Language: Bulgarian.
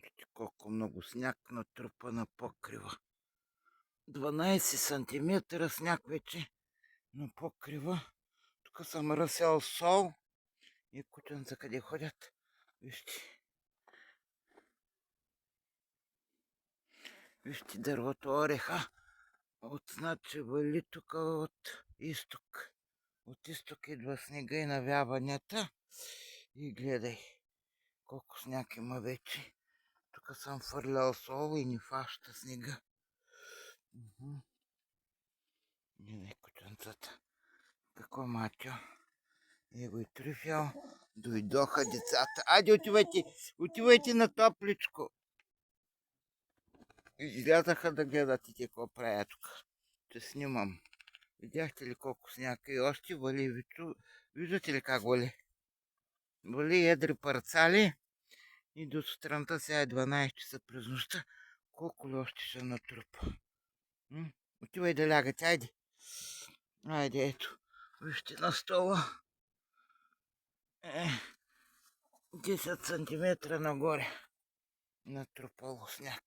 Вижте колко много сняг натрупа на покрива. 12 сантиметра сняг вече на покрива. Тук съм разсял сол и кученца къде ходят. Вижте. Вижте дървото ореха. Значи вали тук от изток. От изток идва снега и навяванията. И гледай колко сняг има вече. Тук съм фърлял сол и ни фаща снега. Гледай кученцата. Какво Матьо? И го и трюфял. Дойдоха децата. Айде отивайте на топличко. Излязаха да гледат и какво правя тук. Ще снимам. Видяхте ли колко сняг и още вали? Виждате ли как вали? Вали едри парцали и до сутринта сега е 12 часа през нощта. Колко ли още ще натрупа? Отивай да лягате, айде. Айде, ето. Вижте на стола. 10 сантиметра нагоре натрупало сняг.